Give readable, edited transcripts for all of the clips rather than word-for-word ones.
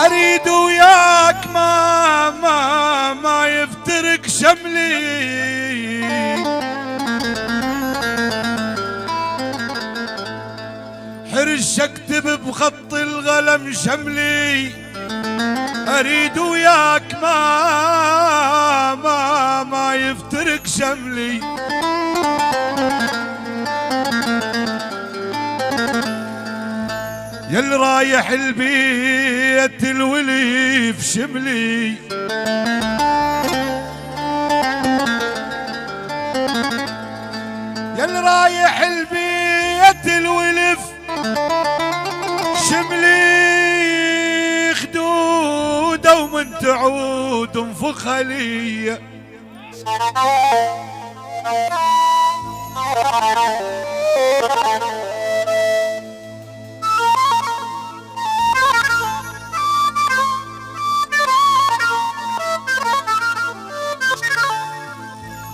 اريد وياك ما يفترق شملي، حرش اكتب بخط القلم شملي، اريد وياك ما يفترق شملي. يل رايح البيت الوليف شملي، يل رايح البيت الولف شملي، خدوده ومن تعود انفخها لي.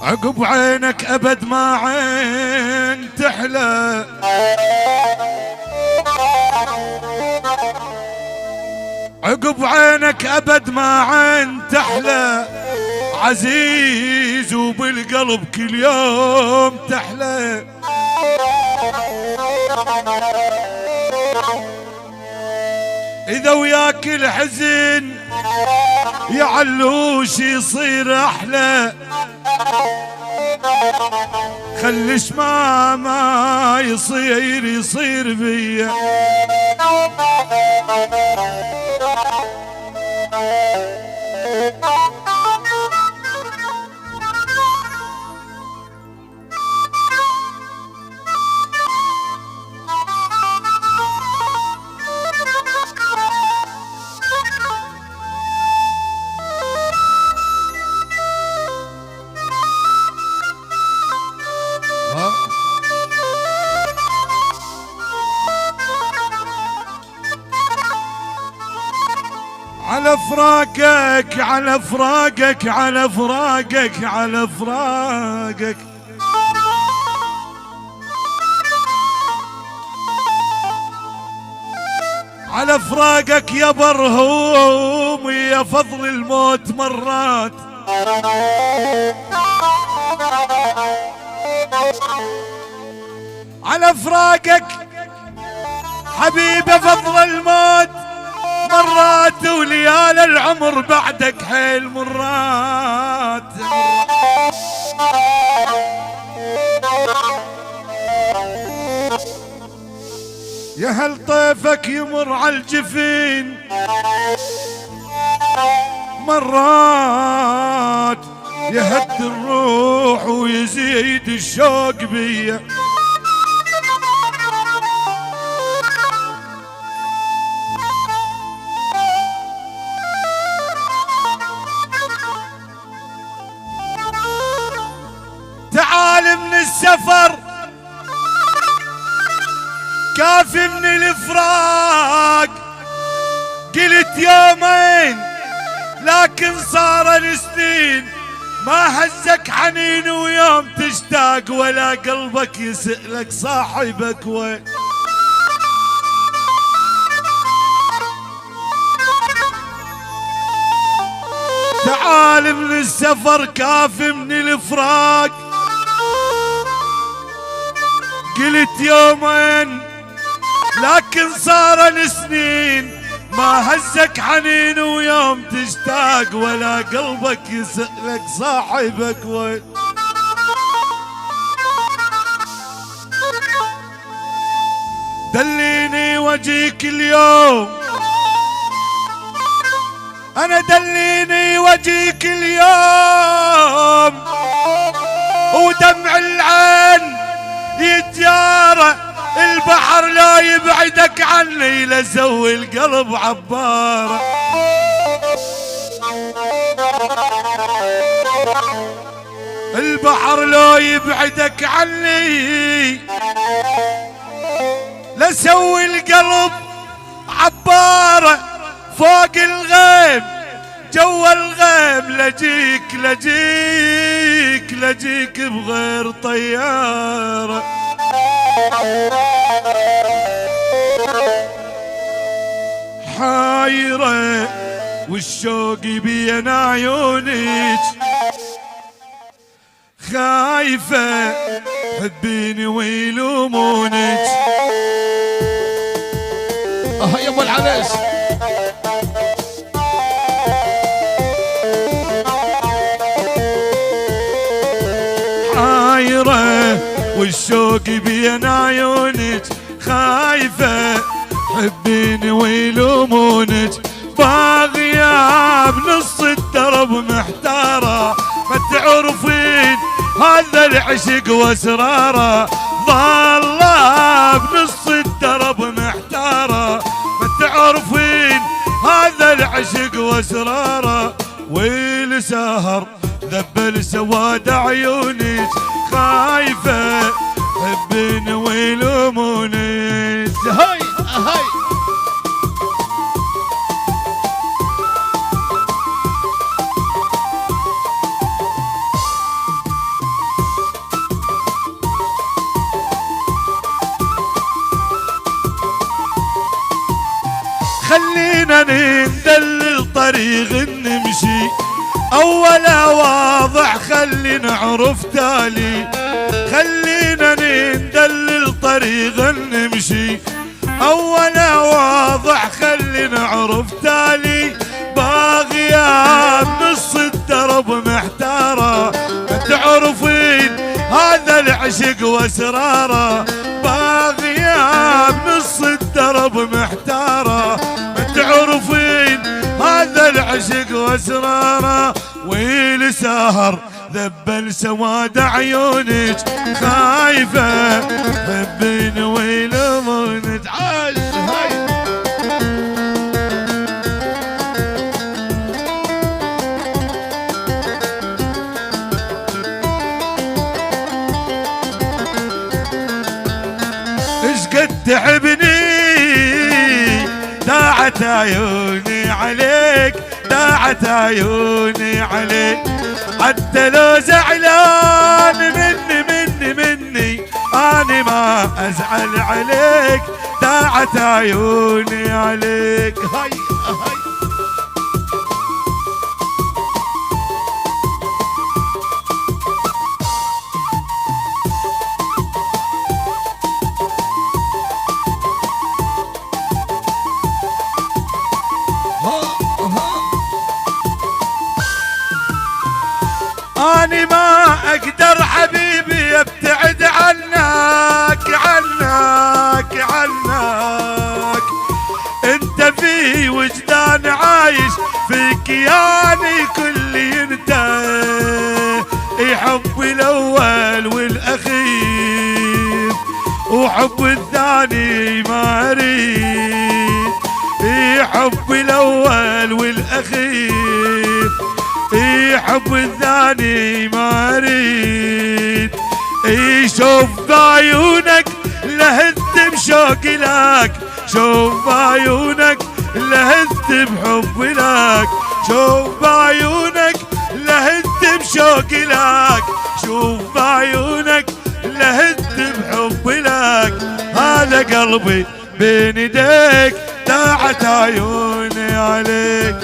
عقب عينك ابد ما عين تحلى، عقب عينك ابد ما عين تحلى، عزيز وبالقلب كل يوم تحلى. اذا وياك الحزن يا علوش يصير احلى، خليش ما يصير بيا. على فراقك على فراقك على فراقك على فراقك، على فراقك يا برهوم يا فضل الموت مرات. على فراقك حبيبي فضل الموت مرات، وليال العمر بعدك حيل مرات. يا هل طيفك يمر على الجفين مرات، يهد الروح ويزيد الشوق بيا. تعال من السفر كافي من الفراق، قلت يومين لكن صار سنين، ما هزك حنين ويوم تشتاق، ولا قلبك يسألك صاحبك وين. تعال من السفر كافي من الفراق، قلت يومين لكن صار سنين، ما هزك حنين ويوم تشتاق، ولا قلبك يسألك صاحبك وين. دليني وجيك اليوم، أنا دليني وجيك اليوم، ودمع العين يتجارى، البحر لا يبعدك عني، لزوي القلب عبارة. البحر لا يبعدك عني، لسوي القلب عبارة. فوق الغيم جوا الغيم، لجيك بغير طيارة. حايرة والشوق بين عيونك، خايفة حبيني ويلومونك. يا ابو العريس حايرة والشوق بين عيونك، خايفة حبيني ويلومونك. باغية بنص الدرب محتارة، ما تعرفين هذا العشق واسراره. ظالة بنص الدرب محتارة، ما تعرفين هذا العشق واسراره. ويل سهر ذبل سواد عيونك، خايفة حبين ويلومونك. هاي هاي خلينا ندلل طريق نمشي، أولا واضح خلي نعرف تالي. خلينا ندلل طريق نمشي، أولا واضح خلي نعرف تالي. باغية بنص الدرب محتارة، ما تعرفين هذا العشق واسراره. باغية بنص الدرب محتارة، ما تعرفين هذا العشق واسراره. ويل سهر ذبل سواد عيونك، خايفة حبين ويلومونك. عاش هاي ايش قد تعبني، داعت عيوني عليك، داعت عيوني عليك. حتى لو زعلان مني أنا ما أزعل عليك، داعت عيوني عليك. هاي هاي أنا ما أقدر حبيبي أبتعد عنك عنك عنك. أنت في وجدان عايش في كياني كلي أنت. حبي الأول والأخير وحب الثاني ما أريد. حبي الأول والأخير حب الثاني ما اريد. شوف بعيونك لهث بشوقي لك، شوف بعيونك لهث بحبي لك. شوف بعيونك لهث بشوقي لك، شوف بعيونك لهث بحبي لك. هذا قلبي بين يديك، داعت عيوني عليك.